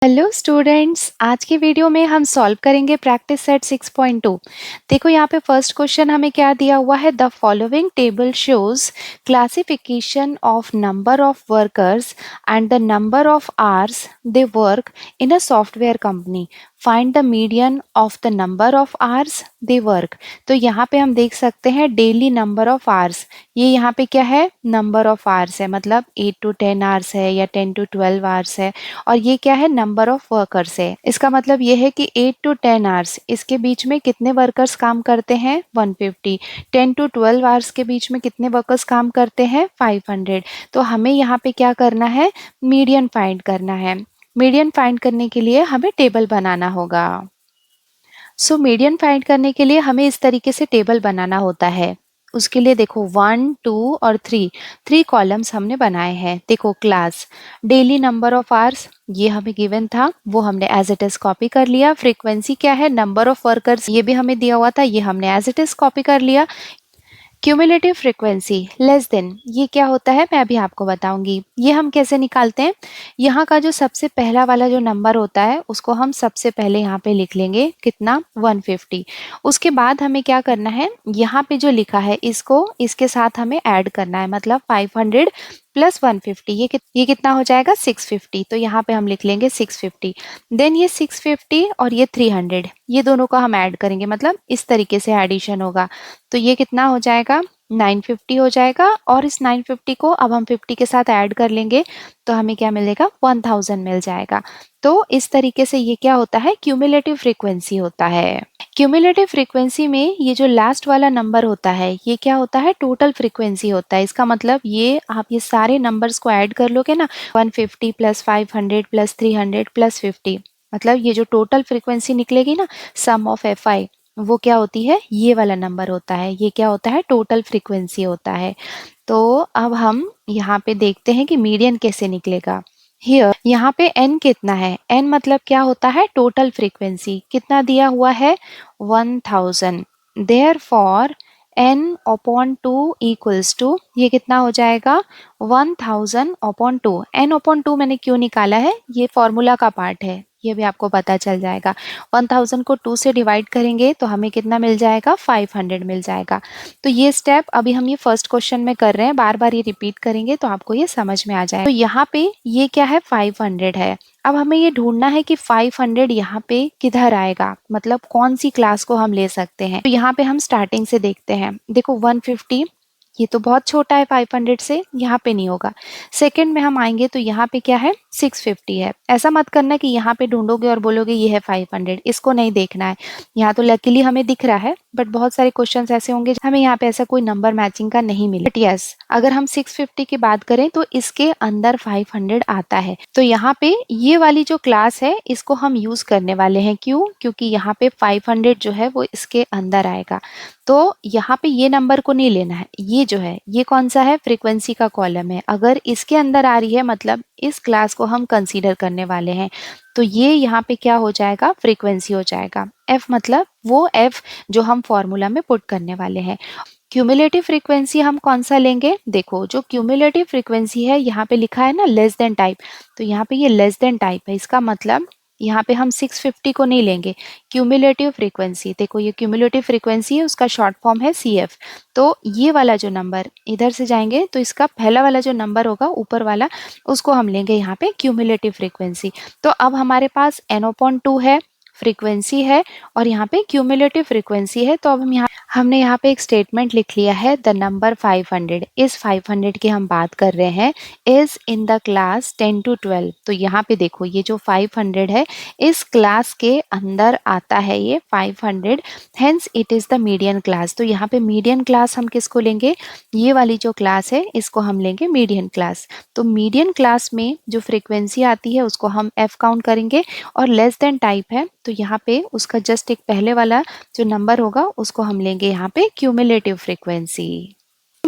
Hello students, आज की video में हम सॉल्व करेंगे प्रैक्टिस सेट 6.2। देखो यहाँ पे फर्स्ट क्वेश्चन हमें क्या दिया हुआ है। The following table shows classification of number of workers and the number of hours they work in a software company. Find the median of the number of hours they work. तो यहाँ पे हम देख सकते हैं डेली नंबर ऑफ आवर्स। ये यहाँ पे क्या है, नंबर ऑफ आवर्स है, मतलब 8 to 10 आवर्स है या 10 to 12 आवर्स है। और ये क्या है, नंबर ऑफ वर्कर्स है। इसका मतलब ये है कि 8 to 10 आवर्स इसके बीच में कितने वर्कर्स काम करते हैं, 150। 10 to 12 आवर्स के बीच में कितने वर्कर्स काम करते हैं, 500। तो हमें यहाँ पे क्या करना है, मीडियन फाइंड करना है। मीडियन फाइंड करने के लिए हमें टेबल बनाना होगा। सो मीडियन फाइंड करने के लिए हमें इस तरीके से टेबल बनाना होता है। उसके लिए देखो 1, 2 और 3 कॉलम्स हमने बनाए हैं। देखो class, daily number of hours ये हमें गिवन था, वो हमने एज इट इज कॉपी कर लिया। फ्रीक्वेंसी क्या है, नंबर ऑफ वर्कर्स ये भी हमें दिया हुआ था, ये हमने एज इट इज कॉपी कर लिया। क्यूमुलेटिव फ्रीक्वेंसी लेस देन, ये क्या होता है मैं अभी आपको बताऊंगी। ये हम कैसे निकालते हैं, यहाँ का जो सबसे पहला वाला जो नंबर होता है उसको हम सबसे पहले यहाँ पे लिख लेंगे, कितना, 150। उसके बाद हमें क्या करना है, यहाँ पे जो लिखा है इसको इसके साथ हमें ऐड करना है, मतलब 500 प्लस 150, ये कितना हो जाएगा, 650। तो यहाँ पे हम लिख लेंगे 650। देन ये 650 और ये 300, ये दोनों का हम ऐड करेंगे, मतलब इस तरीके से एडिशन होगा। तो ये कितना हो जाएगा, 950 हो जाएगा। और इस 950 को अब हम 50 के साथ ऐड कर लेंगे तो हमें क्या मिलेगा, 1000 मिल जाएगा। तो इस तरीके से ये क्या होता है, क्यूमुलेटिव फ्रीक्वेंसी होता है। क्यूमुलेटिव फ्रीक्वेंसी में ये जो लास्ट वाला नंबर होता है ये क्या होता है, टोटल फ्रीक्वेंसी होता है। इसका मतलब ये आप ये सारे नंबर्स को ऐड कर लोगे ना, 150 प्लस 500 प्लस 300 प्लस 50, मतलब ये जो टोटल फ्रीक्वेंसी निकलेगी ना, सम ऑफ एफ आई, वो क्या होती है, ये वाला नंबर होता है। ये क्या होता है, टोटल फ्रीक्वेंसी होता है। तो अब हम यहाँ पे देखते हैं कि मीडियन कैसे निकलेगा। हियर यहाँ पे n कितना है, n मतलब क्या होता है, टोटल फ्रीक्वेंसी। कितना दिया हुआ है, 1000। Therefore n upon 2 equals to, ये कितना हो जाएगा, 1000 अपॉन 2। n अपॉन 2 मैंने क्यों निकाला है, ये फॉर्मूला का पार्ट है, ये भी आपको पता चल जाएगा। 1000 को 2 से डिवाइड करेंगे तो हमें कितना मिल जाएगा, 500 मिल जाएगा। तो ये स्टेप अभी हम ये फर्स्ट क्वेश्चन में कर रहे हैं, बार बार ये रिपीट करेंगे तो आपको ये समझ में आ जाएगा। तो यहाँ पे ये क्या है, 500 है। अब हमें ये ढूंढना है कि 500 यहाँ पे किधर आएगा, मतलब कौन सी क्लास को हम ले सकते हैं। तो यहाँ पे हम स्टार्टिंग से देखते हैं। देखो 150 ये तो बहुत छोटा है, 500 से यहाँ पे नहीं होगा। सेकंड में हम आएंगे तो यहाँ पे क्या है, 650 है। ऐसा मत करना कि यहाँ पे ढूंढोगे और बोलोगे ये है 500, इसको नहीं देखना है। यहाँ तो लकीली हमें दिख रहा है, बट बहुत सारे क्वेश्चंस ऐसे होंगे हमें यहाँ पे ऐसा कोई नंबर मैचिंग का नहीं मिले। बट यस, अगर हम 650 की बात करें तो इसके अंदर 500 आता है। तो यहाँ पे ये वाली जो क्लास है इसको हम यूज करने वाले हैं। क्यों, क्योंकि यहाँ पे 500 जो है वो इसके अंदर आएगा। तो यहाँ पे ये नंबर को नहीं लेना है, ये जो है ये कौन सा है, फ्रीक्वेंसी का कॉलम है। अगर इसके अंदर आ रही है मतलब इस क्लास को हम कंसीडर करने वाले हैं। तो ये यहाँ पे क्या हो जाएगा, फ्रीक्वेंसी हो जाएगा। एफ मतलब वो एफ जो हम फॉर्मूला में पुट करने वाले हैं। क्यूमुलेटिव फ्रीक्वेंसी हम कौन सा लेंगे, देखो जो क्यूमुलेटिव फ्रीक्वेंसी है यहाँ पे लिखा है ना लेस देन टाइप, तो यहाँ पे ये लेस देन टाइप है। इसका मतलब यहाँ पे हम 650 को नहीं लेंगे। क्यूमुलेटिव फ्रीक्वेंसी, देखो ये क्यूमुलेटिव फ्रीक्वेंसी है, उसका शॉर्ट फॉर्म है CF। तो ये वाला जो नंबर इधर से जाएंगे तो इसका पहला वाला जो नंबर होगा ऊपर वाला, उसको हम लेंगे यहाँ पे क्यूमुलेटिव फ्रीक्वेंसी। तो अब हमारे पास n/2 है, फ्रीक्वेंसी है, और यहाँ पे क्यूमुलेटिव फ्रीक्वेंसी है। तो अब हमने यहाँ पे एक स्टेटमेंट लिख लिया है, द नंबर 500, इस 500 की हम बात कर रहे हैं, is in the class 10 to 12। तो यहाँ पे देखो ये जो 500 है इस क्लास के अंदर आता है, ये 500, hence it is the median class. तो यहाँ पे मीडियन क्लास हम किसको लेंगे, ये वाली जो क्लास है इसको हम लेंगे मीडियन क्लास। तो मीडियन क्लास में जो फ्रीक्वेंसी आती है उसको हम F काउंट करेंगे, और लेस देन टाइप है तो यहाँ पे उसका जस्ट एक पहले वाला जो नंबर होगा उसको हम लेंगे यहाँ पे क्यूमुलेटिव फ्रीक्वेंसी।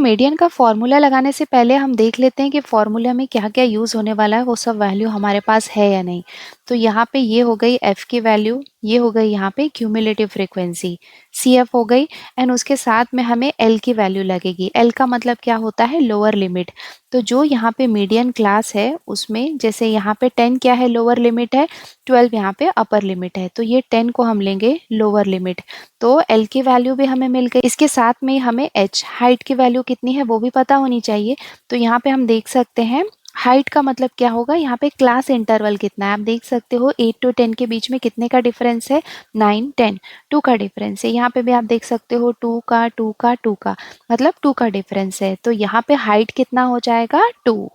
मीडियन का फॉर्मूला लगाने से पहले हम देख लेते हैं कि फॉर्मूला में क्या क्या यूज़ होने वाला है, वो सब वैल्यू हमारे पास है या नहीं। तो यहाँ पे ये हो गई एफ की वैल्यू, ये हो गई यहाँ पे क्यूमुलेटिव फ्रीक्वेंसी सी एफ हो गई, एंड उसके साथ में हमें एल की वैल्यू लगेगी। एल का मतलब क्या होता है, लोअर लिमिट। तो जो यहाँ पे मीडियन क्लास है उसमें जैसे यहाँ पे 10 क्या है, लोअर लिमिट है, 12 यहाँ पे अपर लिमिट है, तो ये 10 को हम लेंगे लोअर लिमिट। तो एल की वैल्यू भी हमें मिल गई। इसके साथ में हमें एच हाइट की वैल्यू कितनी है वो भी पता होनी चाहिए। तो यहाँ पे हम देख सकते हैं हाइट का मतलब क्या होगा, यहाँ पे क्लास इंटरवल कितना है आप देख सकते हो। 8 to 10 के बीच में कितने का डिफरेंस है, 9 10, 2 का डिफरेंस है। यहाँ पे भी आप देख सकते हो 2 का 2 का 2 का मतलब 2 का डिफरेंस है। तो यहाँ पे हाइट कितना हो जाएगा, 2।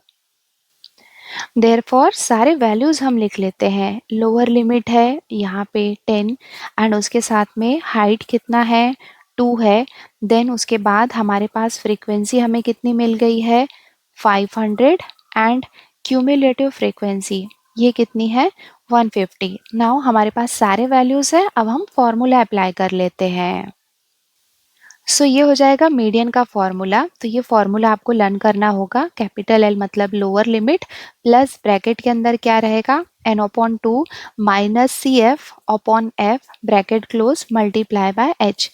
देयरफॉर सारे वैल्यूज हम लिख लेते हैं। लोअर लिमिट है यहाँ पे 10, एंड उसके साथ में हाइट कितना है, 2 है। देन उसके बाद हमारे पास फ्रीक्वेंसी हमें कितनी मिल गई है, 500, एंड क्यूमुलेटिव फ्रीक्वेंसी ये कितनी है, 150। नाउ हमारे पास सारे वैल्यूज है, अब हम फॉर्मूला अप्लाई कर लेते हैं। सो ये हो जाएगा मीडियन का फॉर्मूला। तो ये फॉर्मूला आपको लर्न करना होगा। कैपिटल एल मतलब लोअर लिमिट, प्लस ब्रैकेट के अंदर क्या रहेगा, N upon 2 minus C F upon F bracket close multiply by H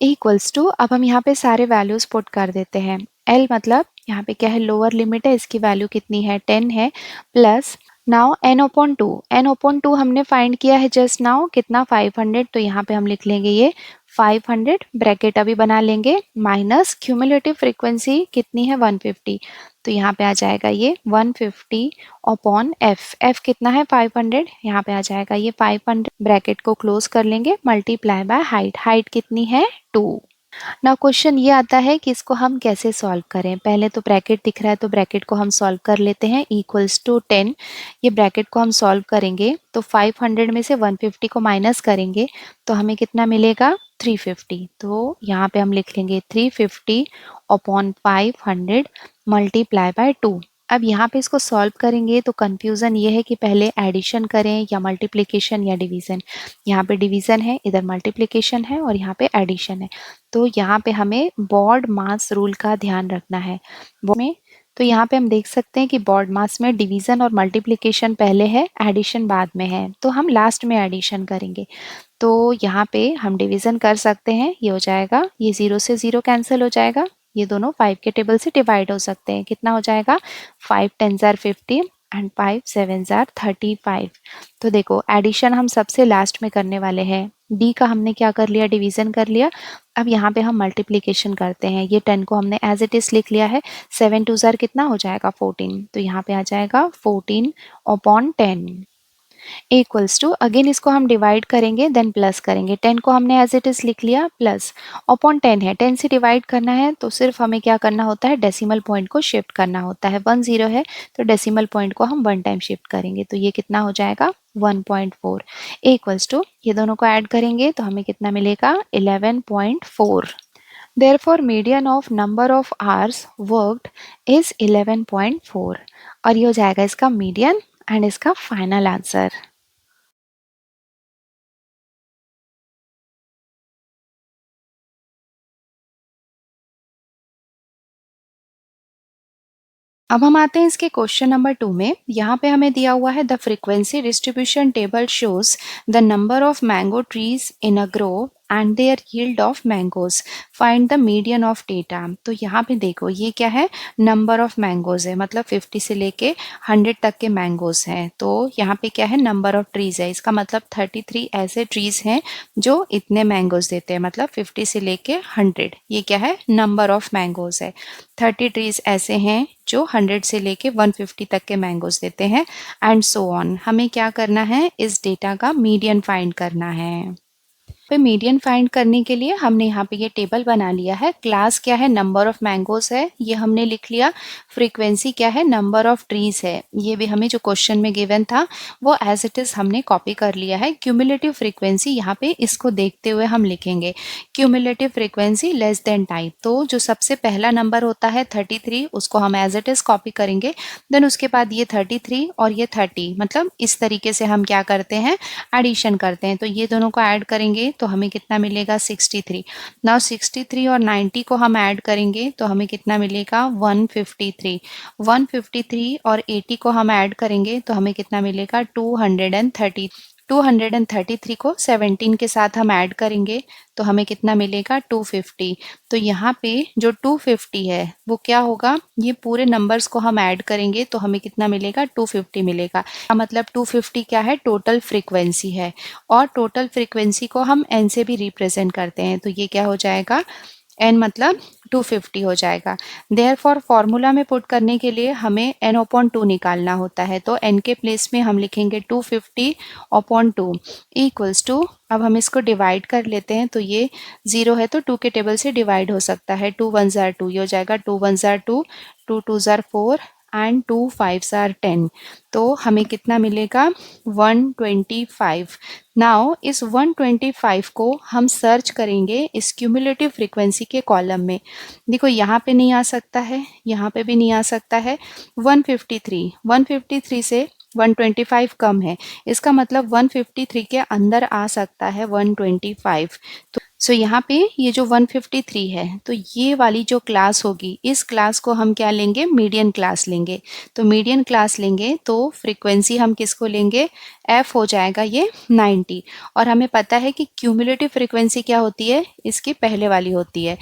equals to. अब हम यहाँ पे सारे वैल्यूज पुट कर देते हैं। एल मतलब यहाँ पे क्या है, लोअर लिमिट है, इसकी वैल्यू कितनी है, 10 है, plus now N upon 2, N upon 2 हमने फाइंड किया है जस्ट नाउ कितना, 500। तो यहाँ पे हम लिख लेंगे ये 500 ब्रैकेट अभी बना लेंगे, माइनस क्यूमुलेटिव फ्रीक्वेंसी कितनी है, 150। तो यहाँ पे आ जाएगा ये 150 अपॉन एफ, एफ कितना है 500, यहाँ पे आ जाएगा ये 500, ब्रैकेट को क्लोज कर लेंगे, मल्टीप्लाई बाय हाइट, हाइट कितनी है 2। नाउ क्वेश्चन ये आता है कि इसको हम कैसे सॉल्व करें। पहले तो ब्रैकेट दिख रहा है तो ब्रैकेट को हम सॉल्व कर लेते हैं, इक्वल्स टू 10। ये ब्रैकेट को हम सॉल्व करेंगे तो 500 में से 150 को माइनस करेंगे तो हमें कितना मिलेगा, 350। तो यहाँ पे हम लिख लेंगे 350 अपॉन 500 मल्टीप्लाई बाय 2। अब यहाँ पे इसको सॉल्व करेंगे तो कंफ्यूजन ये है कि पहले एडिशन करें या मल्टीप्लिकेशन या डिवीजन। यहाँ पे डिवीजन है, इधर मल्टीप्लिकेशन है, और यहाँ पे एडिशन है। तो यहाँ पे हमें बॉड मास रूल का ध्यान रखना है में। तो यहाँ पे हम देख सकते हैं कि बॉड मास में डिवीजन और मल्टीप्लिकेशन पहले है, एडिशन बाद में है, तो हम लास्ट में एडिशन करेंगे। तो यहाँ पे हम डिवीजन कर सकते हैं, ये हो जाएगा, ये 0 से 0 कैंसिल हो जाएगा, ये दोनों 5 के टेबल से डिवाइड हो सकते हैं। कितना हो जाएगा, 5 10 50 एंड 5 7 35। तो देखो एडिशन हम सबसे लास्ट में करने वाले हैं। डी का हमने क्या कर लिया, डिवीजन कर लिया। अब यहाँ पे हम मल्टीप्लिकेशन करते हैं। ये 10 को हमने एज इट इज लिख लिया है, 7 2 कितना हो जाएगा 14। तो यहाँ पे आ जाएगा 14 अपॉन 10 इक्वल्स टू, अगेन इसको हम डिवाइड करेंगे देन प्लस करेंगे। 10 को हमने एज इट इज लिख लिया, प्लस अपॉन 10 है, 10 से डिवाइड करना है तो सिर्फ हमें क्या करना होता है, डेसिमल पॉइंट को शिफ्ट करना होता है। 10 है तो डेसिमल पॉइंट को हम 1 टाइम शिफ्ट करेंगे, तो ये कितना हो जाएगा 1.4 इक्वल्स टू, ये दोनों को ऐड करेंगे तो हमें कितना मिलेगा 11.4। Therefore, median of number of hours worked is 11.4, और ये हो जाएगा इसका मीडियन एंड इसका फाइनल आंसर। अब हम आते हैं इसके क्वेश्चन नंबर 2 में। यहाँ पे हमें दिया हुआ है the frequency distribution table shows the number of mango trees in a grove and their yield of mangoes, find the median of data. तो यहाँ पे देखो ये क्या है, नंबर ऑफ मैंगोज है, मतलब 50 से लेके 100 तक के मैंगोज हैं। तो यहाँ पे क्या है, नंबर ऑफ ट्रीज है, इसका मतलब 33 ऐसे ट्रीज हैं जो इतने मैंगोज देते हैं, मतलब 50 से लेके 100, ये क्या है, नंबर ऑफ मैंगोज है। 30 ट्रीज ऐसे हैं जो 100 से लेके 150 तक के मैंगोज देते हैं, एंड सो ऑन। हमें क्या करना है, इस डेटा का मीडियन फाइंड करना है। पे मीडियन फाइंड करने के लिए हमने यहाँ पे ये टेबल बना लिया है। क्लास क्या है, नंबर ऑफ मैंगोज है, ये हमने लिख लिया। फ्रीक्वेंसी क्या है, नंबर ऑफ ट्रीज है, ये भी हमें जो क्वेश्चन में गिवन था वो एज इट इज हमने कॉपी कर लिया है। क्यूमुलेटिव फ्रीक्वेंसी यहाँ पे इसको देखते हुए हम लिखेंगे, cumulative frequency less than type. तो जो सबसे पहला नंबर होता है 33, उसको हम एज इट इज कॉपी करेंगे। देन उसके बाद ये 33 और ये 30, मतलब इस तरीके से हम क्या करते हैं, एडिशन करते हैं। तो ये दोनों को ऐड करेंगे तो हमें कितना मिलेगा 63। नाउ 63 और 90 को हम ऐड करेंगे तो हमें कितना मिलेगा 153। 153 और 80 को हम ऐड करेंगे तो हमें कितना मिलेगा 230। 233 को 17 के साथ हम ऐड करेंगे तो हमें कितना मिलेगा 250। तो यहाँ पे जो 250 है वो क्या होगा, ये पूरे नंबर्स को हम ऐड करेंगे तो हमें कितना मिलेगा 250 मिलेगा। मतलब 250 क्या है, टोटल फ्रीक्वेंसी है, और टोटल फ्रीक्वेंसी को हम n से भी रिप्रेजेंट करते हैं तो ये क्या हो जाएगा, n मतलब 250 हो जाएगा। देयरफॉर फॉर्मूला में पुट करने के लिए हमें n/2 निकालना होता है, तो n के प्लेस में हम लिखेंगे 250/2 इक्वल्स टू, अब हम इसको डिवाइड कर लेते हैं तो ये 0 है तो 2 के टेबल से डिवाइड हो सकता है। 2 1 ज़ार 2, ये हो जाएगा 2 1 ज़ार 2, 2 2 ज़ार 4 एंड 2 5 ज़ार 10। तो हमें कितना मिलेगा 125। नाउ इस 125 को हम सर्च करेंगे इस क्यूमुलेटिव फ्रीक्वेंसी के कॉलम में। देखो यहाँ पे नहीं आ सकता है, यहाँ पे भी नहीं आ सकता है। 153 से 125 कम है, इसका मतलब 153 के अंदर आ सकता है 125। तो यहाँ पे ये जो 153 है तो ये वाली जो क्लास होगी, इस क्लास को हम क्या लेंगे, मीडियन क्लास लेंगे। तो मीडियन क्लास लेंगे तो फ्रीक्वेंसी हम किसको लेंगे, f हो जाएगा ये 90। और हमें पता है कि क्यूमुलेटिव फ्रीक्वेंसी क्या होती है, इसकी पहले वाली होती है।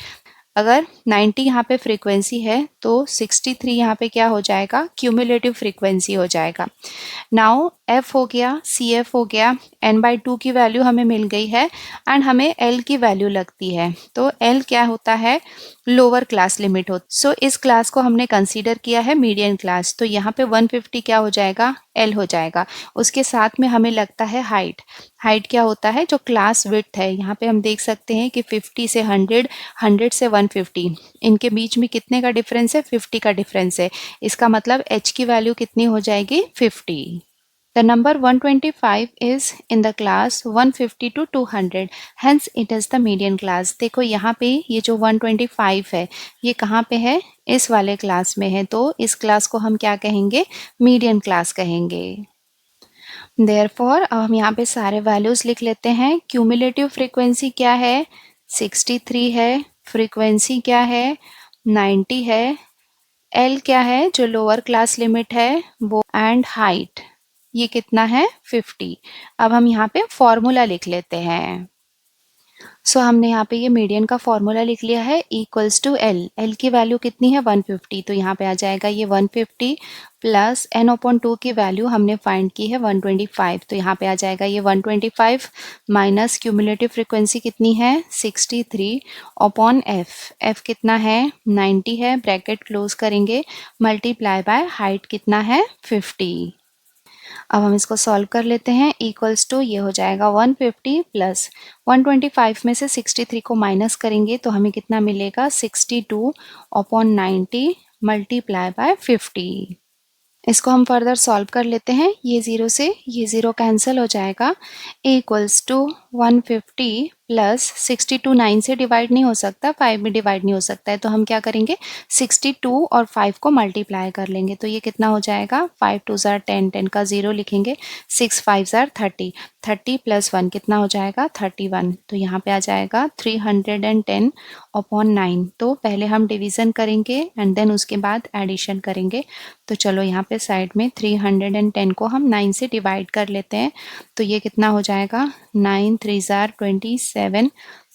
अगर 90 यहाँ पे फ्रीक्वेंसी है तो 63 यहाँ पे क्या हो जाएगा, क्यूमुलेटिव फ्रीक्वेंसी हो जाएगा। नाउ f हो गया, cf हो गया, n/2 की वैल्यू हमें मिल गई है एंड हमें l की वैल्यू लगती है। तो l क्या होता है, लोअर क्लास लिमिट हो। सो इस क्लास को हमने कंसीडर किया है मीडियन क्लास, तो यहाँ पे 150 क्या हो जाएगा, l हो जाएगा। उसके साथ में हमें लगता है हाइट। हाइट क्या होता है, जो क्लास विड्थ है। यहाँ पे हम देख सकते हैं कि 50 से 100, 100 से 150, इनके बीच में कितने का डिफरेंस है, 50 का डिफरेंस है। इसका मतलब h की वैल्यू कितनी हो जाएगी, 50। The number 125 is in the class 150 to 200, hence it is the median class। देखो यहाँ पे ये जो 125 है ये कहाँ पे है, इस वाले क्लास में है, तो इस क्लास को हम क्या कहेंगे, मीडियन क्लास कहेंगे। Therefore अब हम यहाँ पे सारे वैल्यूज लिख लेते हैं। क्यूमुलेटिव फ्रीक्वेंसी क्या है, 63 है, फ्रीक्वेंसी क्या है, 90 है, L क्या है जो लोअर क्लास लिमिट है वो, एंड हाइट ये कितना है, 50। अब हम यहाँ पे फॉर्मूला लिख लेते हैं। सो हमने यहाँ पे ये मीडियन का फॉर्मूला लिख लिया है, इक्वल्स टू एल। एल की वैल्यू कितनी है, 150, तो यहाँ पे आ जाएगा ये 150 प्लस n/2 की वैल्यू हमने फाइंड की है 125, तो यहाँ पे आ जाएगा ये 125 माइनस क्यूमुलेटिव फ्रीक्वेंसी कितनी है, 63 अपॉन एफ। एफ कितना है, 90 है, ब्रैकेट क्लोज करेंगे, मल्टीप्लाई बाय हाइट कितना है, 50। अब हम इसको सॉल्व कर लेते हैं। इक्वल्स टू ये हो जाएगा 150 प्लस 125 में से 63 को माइनस करेंगे तो हमें कितना मिलेगा, 62 अपॉन 90 मल्टीप्लाई बाय 50। इसको हम फर्दर सॉल्व कर लेते हैं। ये 0 से ये 0 कैंसिल हो जाएगा। इक्वल्स टू 150 प्लस 62 9 से डिवाइड नहीं हो सकता, 5 में डिवाइड नहीं हो सकता है, तो हम क्या करेंगे, 62 और 5 को मल्टीप्लाई कर लेंगे तो ये कितना हो जाएगा, 5 2 ज़ार 10, 10 का 0 लिखेंगे, 6 5 ज़ार 30, 30 प्लस 1 कितना हो जाएगा, 31। तो यहाँ पे आ जाएगा 310 अपॉन 9। तो पहले हम डिवीज़न करेंगे एंड देन उसके बाद एडिशन करेंगे। तो चलो यहाँ पे साइड में 310 को हम 9 से डिवाइड कर लेते हैं, तो ये कितना हो जाएगा, 9 3 ज़ार 27,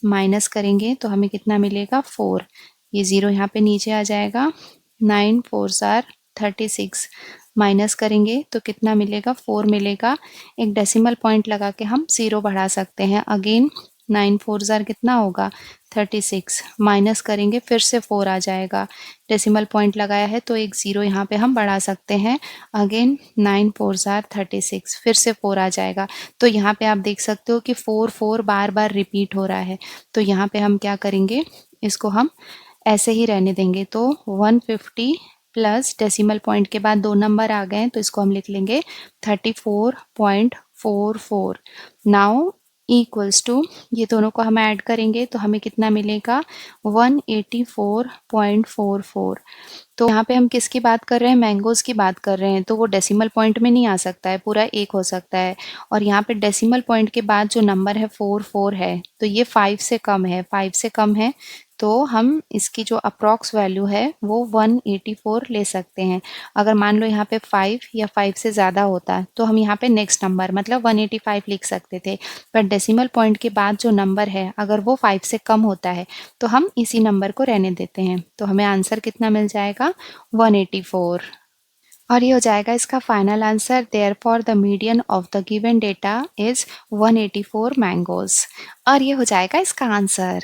माइनस करेंगे तो हमें कितना मिलेगा, 4। ये 0 यहाँ पे नीचे आ जाएगा, 9 4 ज़ार 36, माइनस करेंगे तो कितना मिलेगा, 4 मिलेगा। एक डेसिमल पॉइंट लगा के हम 0 बढ़ा सकते हैं। अगेन 9 4 ज़ार कितना होगा, 36, माइनस करेंगे फिर से 4 आ जाएगा। डेसिमल पॉइंट लगाया है तो एक 0 यहाँ पे हम बढ़ा सकते हैं। अगेन 9 4 ज़ार 36, फिर से 4 आ जाएगा। तो यहाँ पे आप देख सकते हो कि 4 4 बार बार रिपीट हो रहा है, तो यहाँ पे हम क्या करेंगे, इसको हम ऐसे ही रहने देंगे। तो 150 प्लस डेसिमल पॉइंट के बाद 2 नंबर आ गए तो इसको हम लिख लेंगे 34.44। नाउ इक्वल्स टू, ये दोनों को हम ऐड करेंगे तो हमें कितना मिलेगा 184.44। तो यहाँ पे हम किसकी बात कर रहे हैं, मैंगोज़ की बात कर रहे हैं, तो वो डेसिमल पॉइंट में नहीं आ सकता है, पूरा 1 हो सकता है। और यहाँ पे डेसिमल पॉइंट के बाद जो नंबर है 44 है, तो ये 5 से कम है, 5 से कम है, तो हम इसकी जो अप्रॉक्स वैल्यू है वो 184 ले सकते हैं। अगर मान लो यहाँ पे 5 या 5 से ज़्यादा होता तो हम यहाँ पे नेक्स्ट नंबर मतलब 185 लिख सकते थे, पर डेसिमल पॉइंट के बाद जो नंबर है अगर वो 5 से कम होता है तो हम इसी नंबर को रहने देते हैं। तो हमें आंसर कितना मिल जाएगा 184। और ये हो जाएगा इसका final answer. Therefore the median of the given data is 184 mangoes. और ये हो जाएगा इसका आंसर।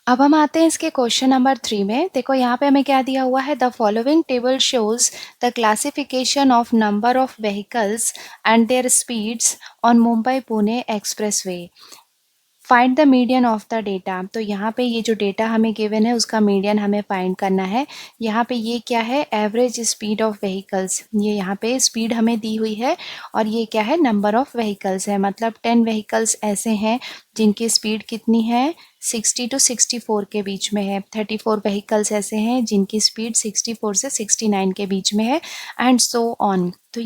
अब हम आते हैं इसके क्वेश्चन नंबर 3 में। देखो यहाँ पे हमें क्या दिया हुआ है, the following table shows the classification of number of vehicles and their speeds on Mumbai Pune expressway. Find the median of the data. तो यहाँ पे ये जो डेटा हमें गिवन है उसका मीडियन हमें फाइंड करना है। यहाँ पे ये क्या है, एवरेज स्पीड ऑफ व्हीकल्स, ये यहाँ पे स्पीड हमें दी हुई है और ये क्या है, नंबर ऑफ व्हीकल्स है, मतलब 10 व्हीकल्स ऐसे हैं जिनकी स्पीड कितनी है 60 टू 64 के बीच में है, 34 व्हीकल्स ऐसे हैं जिनकी स्पीड 64 से 69 के बीच में है, एंड सो ऑन। तो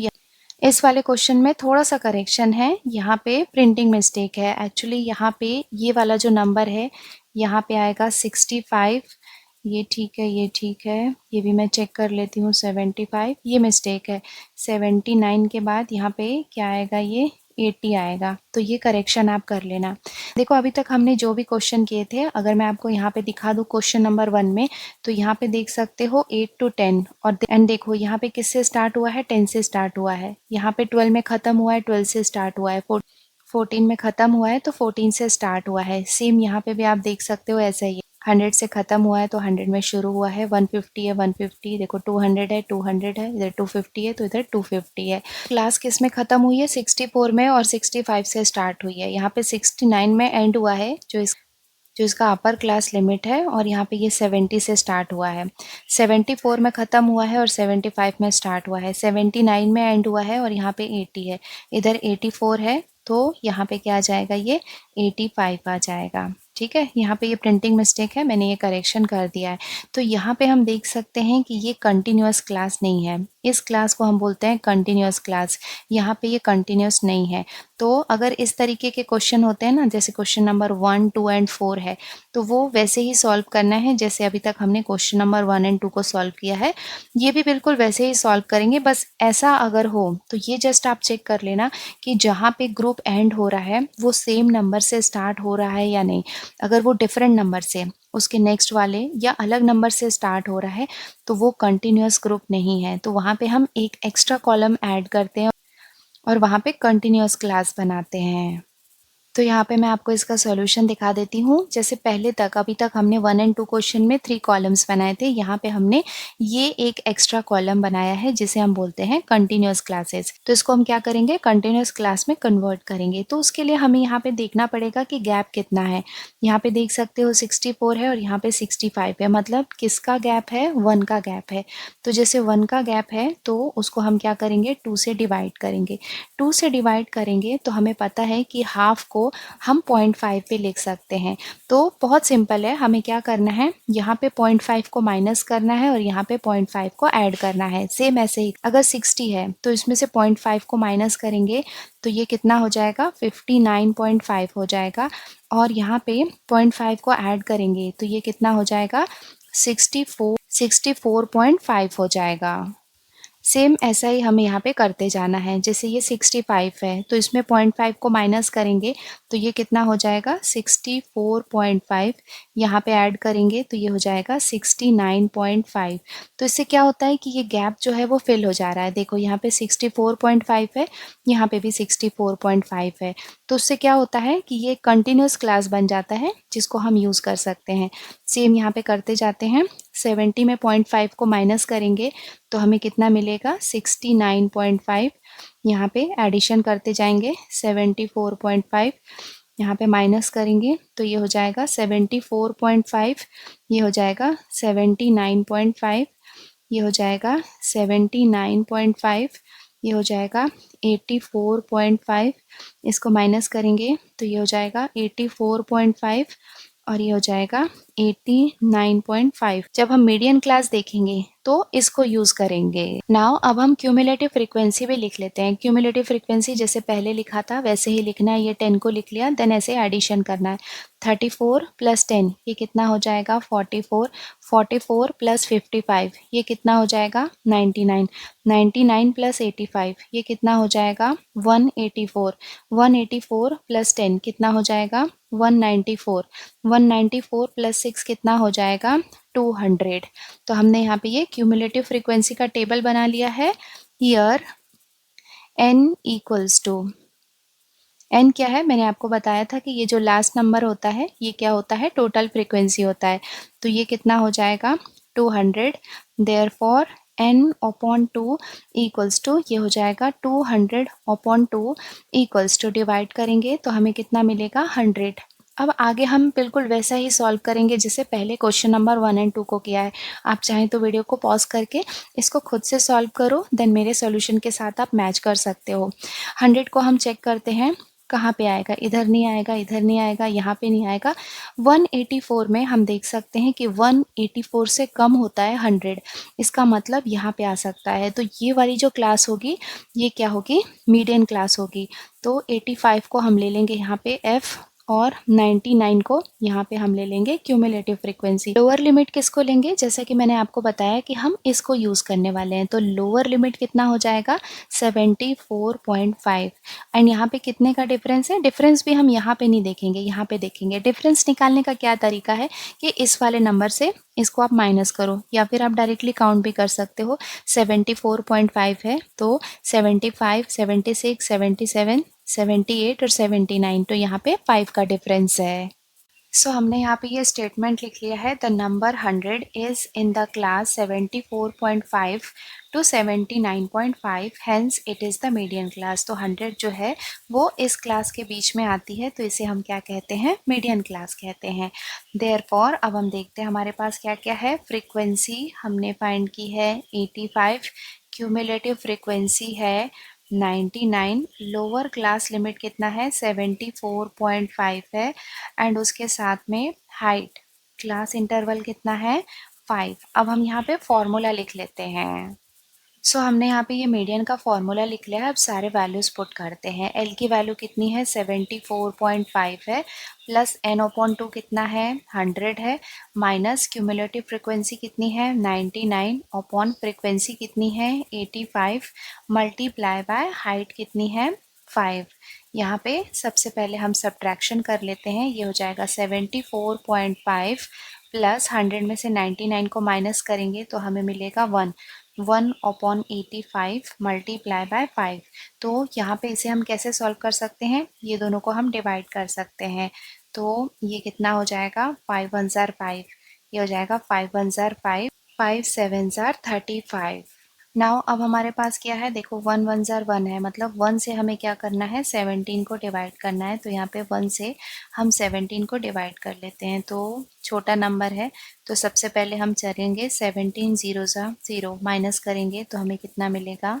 इस वाले क्वेश्चन में थोड़ा सा करेक्शन है, यहाँ पे प्रिंटिंग मिस्टेक है। एक्चुअली यहाँ पे ये वाला जो नंबर है यहाँ पे आएगा 65, ये ठीक है, ये ठीक है, ये भी मैं चेक कर लेती हूँ। 75 ये मिस्टेक है, 79 के बाद यहाँ पे क्या आएगा, ये 80 आएगा, तो ये करेक्शन आप कर लेना। देखो अभी तक हमने जो भी क्वेश्चन किए थे, अगर मैं आपको यहाँ पे दिखा दूँ क्वेश्चन नंबर 1 में, तो यहाँ पे देख सकते हो 8 टू 10, और एंड देखो यहाँ पे किससे स्टार्ट हुआ है, 10 से स्टार्ट हुआ है, यहाँ पे 12 में ख़त्म हुआ है, 12 से स्टार्ट हुआ है, 14 में ख़त्म हुआ है तो 14 से स्टार्ट हुआ है। सेम यहाँ पे भी आप देख सकते हो ऐसा ही है, 100 से ख़त्म हुआ है तो 100 में शुरू हुआ है, 150 है 150, देखो 200 है 200 है, इधर 250 है तो इधर 250 है। क्लास किस में ख़त्म हुई है, 64 में, और 65 से स्टार्ट हुई है। यहाँ पे 69 में एंड हुआ है जो इसका अपर क्लास लिमिट है, और यहाँ पे ये 70 से स्टार्ट हुआ है, 74 में ख़त्म हुआ है और 75 में स्टार्ट हुआ है, 79 में एंड हुआ है और यहाँ पे 80 है, इधर 84 है, तो यहाँ पे क्या आ जाएगा, ये 85 आ जाएगा। ठीक है, यहाँ पे ये प्रिंटिंग मिस्टेक है, मैंने ये करेक्शन कर दिया है। तो यहाँ पे हम देख सकते हैं कि ये कंटिन्यूअस क्लास नहीं है, इस क्लास को हम बोलते हैं कंटिन्यूअस क्लास, यहाँ पे ये कंटिन्यूअस नहीं है। तो अगर इस तरीके के क्वेश्चन होते हैं ना, जैसे क्वेश्चन नंबर 1, 2 एंड 4 है, तो वो वैसे ही सॉल्व करना है जैसे अभी तक हमने क्वेश्चन नंबर 1 एंड 2 को सॉल्व किया है, ये भी बिल्कुल वैसे ही सॉल्व करेंगे। बस ऐसा अगर हो तो ये जस्ट आप चेक कर लेना कि जहाँ पे ग्रुप एंड हो रहा है वो सेम नंबर से स्टार्ट हो रहा है या नहीं। अगर वो डिफरेंट नंबर से, उसके नेक्स्ट वाले या अलग नंबर से स्टार्ट हो रहा है तो वो कंटिन्यूअस ग्रुप नहीं है, तो वहाँ पे हम एक एक्स्ट्रा कॉलम ऐड करते हैं और वहाँ पे कंटिन्यूअस क्लास बनाते हैं। तो यहाँ पे मैं आपको इसका सॉल्यूशन दिखा देती हूँ। जैसे पहले तक, अभी तक हमने 1 एंड 2 क्वेश्चन में 3 कॉलम्स बनाए थे, यहाँ पे हमने ये एक एक्स्ट्रा कॉलम बनाया है जिसे हम बोलते हैं कंटिन्यूअस क्लासेस। तो इसको हम क्या करेंगे, कंटिन्यूअस क्लास में कन्वर्ट करेंगे। तो उसके लिए हमें यहाँ पे देखना पड़ेगा कि गैप कितना है। यहाँ पे देख सकते हो 64 है और यहाँ पे 65 है, मतलब किसका गैप है, 1 का गैप है। तो जैसे 1 का गैप है तो उसको हम क्या करेंगे, 2 से डिवाइड करेंगे। 2 से डिवाइड करेंगे तो हमें पता है कि हाफ को हम 0.5 पे लिख सकते हैं। तो बहुत सिंपल है, हमें क्या करना है, यहाँ पे 0.5 को माइनस करना है और यहाँ पे 0.5 को ऐड करना है। सेम ऐसे ही अगर 60 है तो इसमें से 0.5 को माइनस करेंगे तो ये कितना हो जाएगा, 59.5 हो जाएगा, और यहाँ पे 0.5 को ऐड करेंगे तो ये कितना हो जाएगा, 64.5 हो जाएगा। सेम ऐसा ही हमें यहाँ पे करते जाना है। जैसे ये 65 है तो इसमें 0.5 को माइनस करेंगे तो ये कितना हो जाएगा, 64.5, यहाँ पे ऐड करेंगे तो ये हो जाएगा 69.5। तो इससे क्या होता है कि ये गैप जो है वो फिल हो जा रहा है। देखो यहाँ पे 64.5 है, यहाँ पे भी 64.5 है, तो उससे क्या होता है कि ये कंटिन्यूअस क्लास बन जाता है जिसको हम यूज़ कर सकते हैं। सेम यहाँ पे करते जाते हैं, 70 में 0.5 को माइनस करेंगे तो हमें कितना मिलेगा, 69.5, यहाँ पे एडिशन करते जाएंगे 74.5, यहाँ पे माइनस करेंगे तो ये हो जाएगा 74.5, ये हो जाएगा 79.5, ये हो जाएगा 79.5, ये हो जाएगा 84.5, इसको माइनस करेंगे तो ये हो जाएगा 84.5 और ये हो जाएगा 89.5। जब हम मीडियन क्लास देखेंगे तो इसको यूज करेंगे। नाउ अब हम क्यूमुलेटिव फ्रीक्वेंसी भी लिख लेते हैं। क्यूमुलेटिव फ्रीक्वेंसी जैसे पहले लिखा था वैसे ही लिखना है। ये 10 को लिख लिया, देन ऐसे एडिशन करना है। 34 प्लस 10 ये कितना हो जाएगा 44, 44 प्लस 55 ये कितना हो जाएगा 99, 99 प्लस 85 ये कितना हो जाएगा 184, 184 प्लस 10 कितना हो जाएगा 194, 194 प्लस 6 कितना हो जाएगा 200। तो हमने यहाँ पे ये क्यूमुलेटिव फ्रीक्वेंसी का टेबल बना लिया है। Here n equals to, n क्या है मैंने आपको बताया था कि ये जो लास्ट नंबर होता है ये क्या होता है टोटल फ्रीक्वेंसी होता है। तो ये कितना हो जाएगा 200, therefore n upon 2 equals to ये हो जाएगा 200 अपॉन 2 इक्वल्स टू, डिवाइड करेंगे तो हमें कितना मिलेगा 100। अब आगे हम बिल्कुल वैसा ही सॉल्व करेंगे जैसे पहले क्वेश्चन नंबर 1 एंड 2 को किया है। आप चाहें तो वीडियो को पॉज करके इसको खुद से सॉल्व करो, देन मेरे सॉल्यूशन के साथ आप मैच कर सकते हो। 100 को हम चेक करते हैं कहाँ पे आएगा, इधर नहीं आएगा, इधर नहीं आएगा, यहाँ पे नहीं आएगा। 184 में हम देख सकते हैं कि 184 से कम होता है 100, इसका मतलब यहाँ पे आ सकता है। तो ये वाली जो क्लास होगी ये क्या होगी मीडियन क्लास होगी। तो 85 को हम ले लेंगे यहाँ पे F और 99 को यहाँ पे हम ले लेंगे क्यूमुलेटिव फ्रीक्वेंसी। लोअर लिमिट किसको लेंगे, जैसा कि मैंने आपको बताया कि हम इसको यूज करने वाले हैं। तो लोअर लिमिट कितना हो जाएगा 74.5 एंड यहाँ पे कितने का डिफरेंस है, डिफरेंस भी हम यहाँ पे नहीं देखेंगे, यहाँ पे देखेंगे। डिफरेंस निकालने का क्या तरीका है कि इस वाले नंबर से इसको आप माइनस करो या फिर आप डायरेक्टली काउंट भी कर सकते हो। 74.5 है तो 75, 76, 77, 78 और 79, तो यहाँ पे 5 का डिफरेंस है। सो हमने यहाँ पे ये स्टेटमेंट लिख लिया है, the number 100 is in the class 74.5 to 79.5, hence it is the median class. तो 100 जो है वो इस क्लास के बीच में आती है, तो इसे हम क्या कहते हैं मीडियन क्लास कहते हैं। देयरफॉर अब हम देखते हैं हमारे पास क्या क्या है। फ्रीक्वेंसी हमने फाइंड की है 85, क्यूमुलेटिव फ्रीक्वेंसी है 99, लोअर क्लास लिमिट कितना है 74.5 है एंड उसके साथ में हाइट क्लास इंटरवल कितना है 5। अब हम यहाँ पे फॉर्मूला लिख लेते हैं। सो हमने यहाँ पे ये मीडियन का फॉर्मूला लिख लिया है। अब सारे वैल्यूज पुट करते हैं। एल की वैल्यू कितनी है 74.5 है, प्लस एन अपॉन 2 कितना है 100 है, माइनस क्यूमुलेटिव फ्रिक्वेंसी कितनी है 99 अपॉन फ्रिक्वेंसी कितनी है 85, मल्टीप्लाई बाय हाइट कितनी है 5। यहाँ पे सबसे पहले हम सब्ट्रैक्शन कर लेते हैं। ये हो जाएगा 74.5 प्लस 100 में से 99 को माइनस करेंगे तो हमें मिलेगा 1, 1 अपॉन 85 मल्टीप्लाई बाय 5। तो यहाँ पे इसे हम कैसे सॉल्व कर सकते हैं, ये दोनों को हम डिवाइड कर सकते हैं। तो ये कितना हो जाएगा 5 1 जार 5, ये हो जाएगा 5 1 जार 5, 5 7 जार 35। नाउ अब हमारे पास क्या है, देखो 1 1 जार 1 है, मतलब 1 से हमें क्या करना है 17 को डिवाइड करना है। तो यहाँ पे 1 से हम 17 को डिवाइड कर लेते हैं। तो छोटा नंबर है तो सबसे पहले हम चलेंगे 17 0 ज़ा 0, माइनस करेंगे तो हमें कितना मिलेगा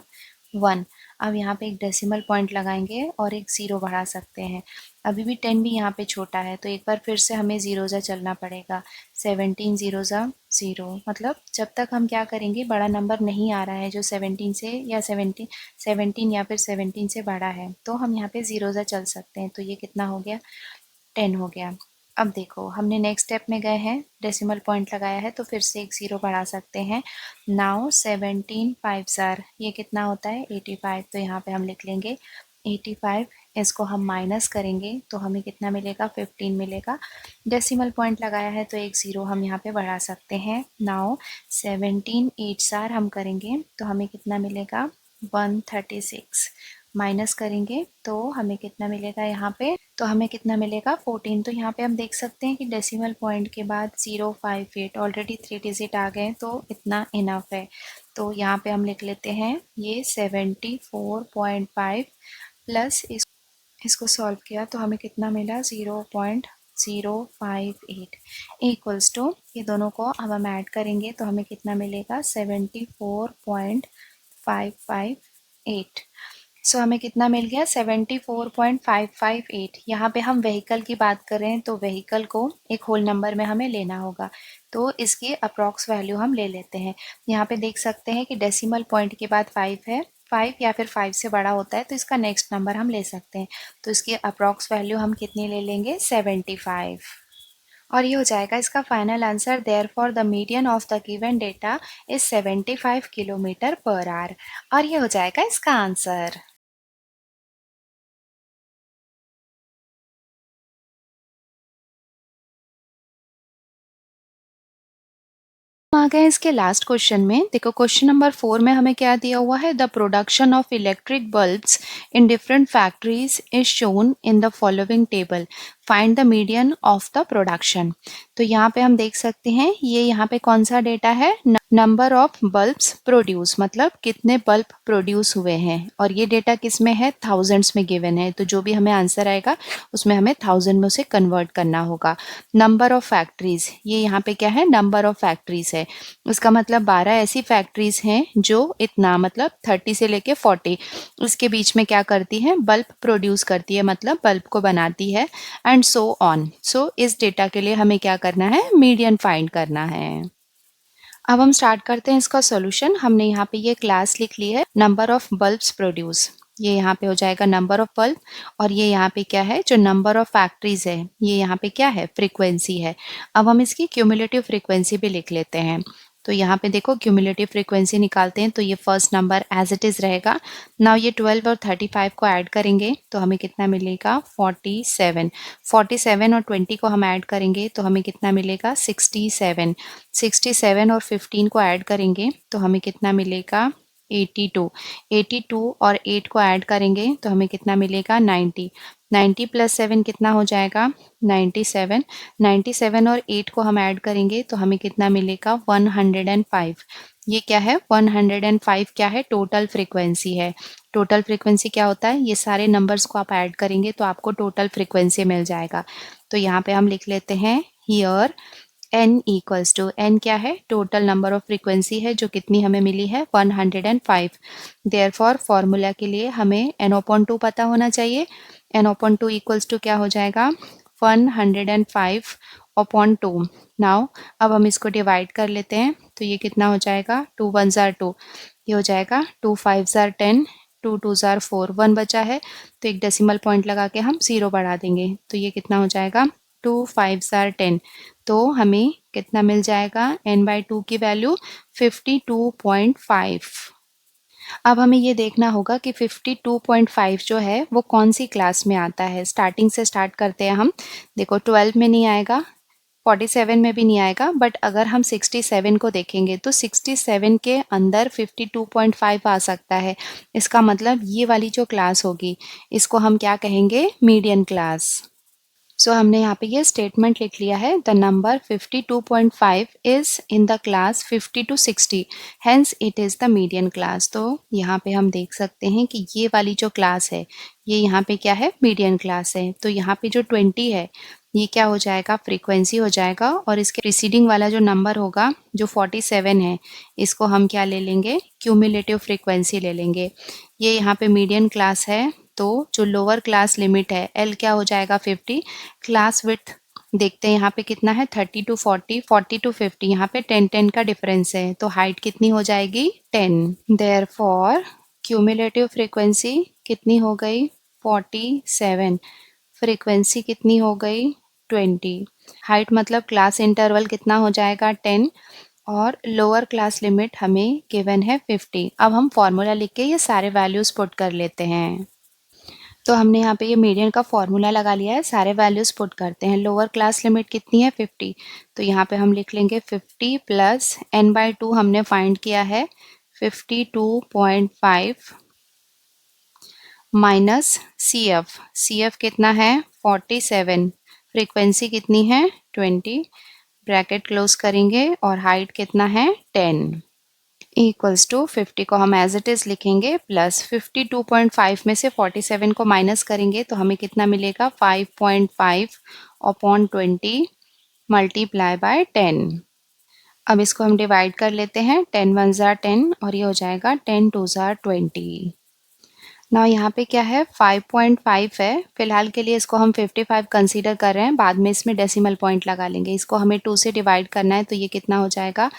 1। अब यहाँ पे एक डेसिमल पॉइंट लगाएंगे और एक ज़ीरो बढ़ा सकते हैं। अभी भी 10 भी यहाँ पे छोटा है तो एक बार फिर से हमें ज़ीरो ज़ा चलना पड़ेगा। 17 0 ज़ा 0, मतलब जब तक हम क्या करेंगे बड़ा नंबर नहीं आ रहा है जो 17 से या 17 या फिर 17 से बड़ा है, तो हम यहाँ पे ज़ीरो ज़ा चल सकते हैं। तो ये कितना हो गया 10 हो गया। अब देखो हमने नेक्स्ट स्टेप में गए हैं, डेसिमल पॉइंट लगाया है तो फिर से एक ज़ीरो बढ़ा सकते हैं। नाउ 17 5 ज़ार ये कितना होता है 85, तो यहाँ पे हम लिख लेंगे 85। इसको हम माइनस करेंगे तो हमें कितना मिलेगा 15 मिलेगा। डेसिमल पॉइंट लगाया है तो एक ज़ीरो हम यहाँ पे बढ़ा सकते हैं। नाउ 17 8 ज़ार हम करेंगे तो हमें कितना मिलेगा 136, माइनस करेंगे तो हमें कितना मिलेगा यहाँ पे, तो हमें कितना मिलेगा 14। तो यहाँ पे हम देख सकते हैं कि डेसिमल पॉइंट के बाद 058 ऑलरेडी 3 डिजिट आ गए तो इतना इनफ है। तो यहाँ पे हम लिख लेते हैं ये 74.5 प्लस इसको सॉल्व किया तो हमें कितना मिला 0.0 058 इक्वल्स टू, ये दोनों को अब हम ऐड करेंगे तो हमें कितना मिलेगा 74.558। सो हमें कितना मिल गया 74.558। यहाँ पे हम व्हीकल की बात कर रहे हैं तो व्हीकल को एक होल नंबर में हमें लेना होगा, तो इसकी अप्रॉक्स वैल्यू हम ले लेते हैं। यहाँ पे देख सकते हैं कि डेसिमल पॉइंट के बाद 5 है, 5 या फिर 5 से बड़ा होता है तो इसका नेक्स्ट नंबर हम ले सकते हैं। तो इसकी अप्रॉक्स वैल्यू हम कितनी ले लेंगे 75, और ये हो जाएगा इसका final answer. Therefore the median of the given data is 75 kilometre per hour, और ये हो जाएगा इसका आंसर। आ गए इसके लास्ट क्वेश्चन में। देखो क्वेश्चन नंबर 4 में हमें क्या दिया हुआ है, the production of electric bulbs in different factories is shown in the following table, find the median of the production. तो यहाँ पे हम देख सकते हैं ये यहाँ पे कौन सा डेटा है, नंबर ऑफ बल्ब्स प्रोड्यूस, मतलब कितने बल्ब प्रोड्यूस हुए हैं, और ये डेटा किस में है, थाउजेंड्स में गिवन है। तो जो भी हमें आंसर आएगा उसमें हमें थाउजेंड में उसे कन्वर्ट करना होगा। नंबर ऑफ फैक्ट्रीज, ये यहाँ पे क्या है, नंबर ऑफ फैक्ट्रीज है, उसका मतलब 12 ऐसी फैक्ट्रीज हैं जो इतना मतलब 30 से लेके 40 इसके बीच में क्या करती है, बल्ब प्रोड्यूस करती है, मतलब बल्ब को बनाती है, एंड सो ऑन। सो इस डेटा के लिए हमें क्या करना है, मीडियन फाइंड करना है। अब हम स्टार्ट करते हैं इसका सॉल्यूशन। हमने यहाँ पे ये क्लास लिख ली है, नंबर ऑफ बल्ब्स प्रोड्यूस, ये यहाँ पे हो जाएगा नंबर ऑफ बल्ब, और ये यहाँ पे क्या है, जो नंबर ऑफ फैक्ट्रीज है ये यहाँ पे क्या है, फ्रीक्वेंसी है। अब हम इसकी क्यूमुलेटिव फ्रीक्वेंसी भी लिख लेते हैं। तो यहाँ पे देखो क्यूमुलेटिव फ्रीक्वेंसी निकालते हैं तो ये first number as it is रहेगा। नाउ ये 12 और 35 को ऐड करेंगे तो हमें कितना मिलेगा 47। 47 और 20 को हम ऐड करेंगे तो हमें कितना मिलेगा 67। 67 और 15 को ऐड करेंगे तो हमें कितना मिलेगा 82। 82 और 8 को ऐड करेंगे तो हमें कितना मिलेगा 90। 90 प्लस 7 कितना हो जाएगा 97। 97 और 8 को हम ऐड करेंगे तो हमें कितना मिलेगा 105। ये क्या है 105, क्या है टोटल फ्रीक्वेंसी है। टोटल फ्रीक्वेंसी क्या होता है, ये सारे नंबर्स को आप ऐड करेंगे तो आपको टोटल फ्रीक्वेंसी मिल जाएगा। तो यहाँ पे हम लिख लेते हैं here n equals to, n क्या है, टोटल नंबर ऑफ फ्रीक्वेंसी है जो कितनी हमें मिली है 105। देयरफॉर फॉर्मूला के लिए हमें n/2 पता होना चाहिए। n/2 इक्वल्स टू क्या हो जाएगा 105/2। नाउ अब हम इसको डिवाइड कर लेते हैं तो ये कितना हो जाएगा 2 1 जार 2, ये हो जाएगा 2 5 जार 10, 2 2 जार 4, 1 बचा है तो एक डेसिमल पॉइंट लगा के हम 0 बढ़ा देंगे तो ये कितना हो जाएगा 2 5 जार 10। तो हमें कितना मिल जाएगा n/2 की वैल्यू 52.5। अब हमें ये देखना होगा कि 52.5 जो है वो कौन सी क्लास में आता है। स्टार्टिंग से स्टार्ट करते हैं हम। देखो 12 में नहीं आएगा, 47 में भी नहीं आएगा, बट अगर हम 67 को देखेंगे तो 67 के अंदर 52.5 आ सकता है। इसका मतलब ये वाली जो क्लास होगी इसको हम क्या कहेंगे, मीडियन क्लास। सो हमने यहाँ पे ये स्टेटमेंट लिख लिया है, the number 52.5 is in the class 50 to 60, hence it is the median class. तो यहाँ पे हम देख सकते हैं कि ये वाली जो क्लास है ये यहाँ पे क्या है, मीडियन क्लास है। तो यहाँ पे जो 20 है ये क्या हो जाएगा, फ्रीक्वेंसी हो जाएगा, और इसके प्रीसीडिंग वाला जो नंबर होगा जो 47 है इसको हम क्या ले लेंगे, क्यूमुलेटिव फ्रीक्वेंसी ले लेंगे। ये यहाँ पे मीडियन क्लास है तो जो लोअर क्लास लिमिट है एल क्या हो जाएगा 50। क्लास विड्थ देखते हैं यहाँ पे कितना है 30 to 40, 40 to 50, यहाँ पे 10 10 का डिफरेंस है तो हाइट कितनी हो जाएगी 10। देयरफॉर क्यूमुलेटिव फ्रीक्वेंसी कितनी हो गई 47, फ्रीक्वेंसी कितनी हो गई 20, हाइट मतलब क्लास इंटरवल कितना हो जाएगा 10, और लोअर क्लास लिमिट हमें गिवन है 50। अब हम फॉर्मूला लिख के ये सारे वैल्यूज पुट कर लेते हैं। तो हमने यहाँ पे ये मीडियन का फॉर्मूला लगा लिया है, सारे वैल्यूज पुट करते हैं। लोअर क्लास लिमिट कितनी है 50, तो यहाँ पे हम लिख लेंगे 50 प्लस n/2 हमने फाइंड किया है 52.5 माइनस CF कितना है 47, फ्रीक्वेंसी कितनी है 20, ब्रैकेट क्लोज करेंगे, और हाइट कितना है 10 इक्वल्स टू 50 को हम एज इट इज़ लिखेंगे प्लस 52.5 में से 47 को माइनस करेंगे तो हमें कितना मिलेगा 5.5 अपॉन 20 मल्टीप्लाई बाय 10। अब इसको हम डिवाइड कर लेते हैं। 10 वन ज़ार 10 और ये हो जाएगा 10 टू ज़ार 20। नाउ यहाँ पे क्या है 5.5 है। फिलहाल के लिए इसको हम 55 कंसीडर कर रहे हैं, बाद में इसमें डेसिमल पॉइंट लगा लेंगे। इसको हमें 2 से डिवाइड करना है तो ये कितना हो जाएगा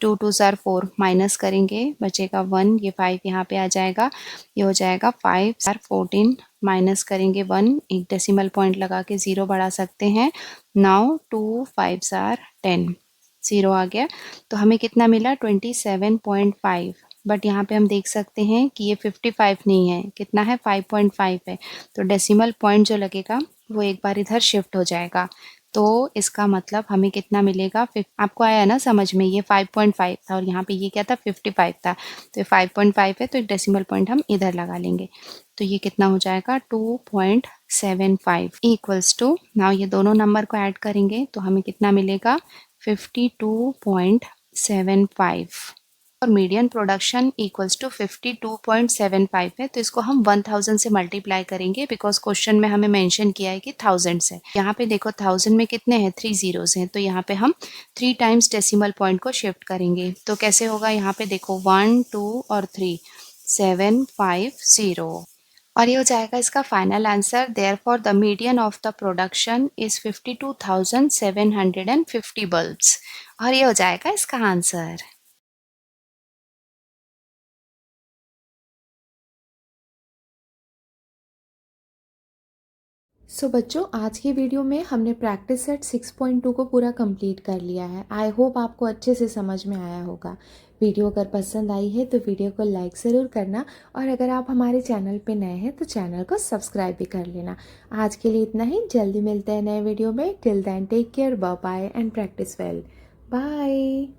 2 टू ज़ार 4, माइनस करेंगे बचेगा 1, ये 5 यहाँ पे आ जाएगा, ये हो जाएगा 5 ज़ार 14, माइनस करेंगे 1, एक डेसिमल पॉइंट लगा के 0 बढ़ा सकते हैं। नाउ 2 5 ज़ार 10, 0 आ गया तो हमें कितना मिला 27.5। बट यहाँ पे हम देख सकते हैं कि ये 55 नहीं है, कितना है 5.5 है, तो डेसिमल पॉइंट जो लगेगा वो एक बार इधर शिफ्ट हो जाएगा। तो इसका मतलब हमें कितना मिलेगा, आपको आया ना समझ में, ये 5.5 था और यहाँ पे ये क्या था 55 था, तो ये 5.5 है तो एक डेसिमल पॉइंट हम इधर लगा लेंगे। तो ये कितना हो जाएगा 2.75 इक्वल्स टू, नाउ ये दोनों नंबर को ऐड करेंगे तो हमें कितना मिलेगा 52.75 और मीडियन प्रोडक्शन इक्वल्स टू 52.75 है, तो इसको हम 1000 से मल्टीप्लाई करेंगे बिकॉज क्वेश्चन में हमें मेंशन किया है कि थाउजेंड्स है। यहाँ पे देखो 1000 में कितने हैं 3 जीरोस हैं, तो यहाँ पे हम 3 टाइम्स डेसिमल पॉइंट को शिफ्ट करेंगे। तो कैसे होगा, यहाँ पे देखो 1 2 और 3, 750 और ये हो जाएगा इसका final answer. Therefore the median of the production is 52,750 bulbs और ये हो जाएगा इसका आंसर। बच्चों, आज की वीडियो में हमने प्रैक्टिस सेट 6.2 को पूरा कंप्लीट कर लिया है। आई होप आपको अच्छे से समझ में आया होगा। वीडियो अगर पसंद आई है तो वीडियो को लाइक ज़रूर करना और अगर आप हमारे चैनल पे नए हैं तो चैनल को सब्सक्राइब भी कर लेना। आज के लिए इतना ही, जल्दी मिलते हैं नए वीडियो में। Till then take care, bye bye and practise well. Bye.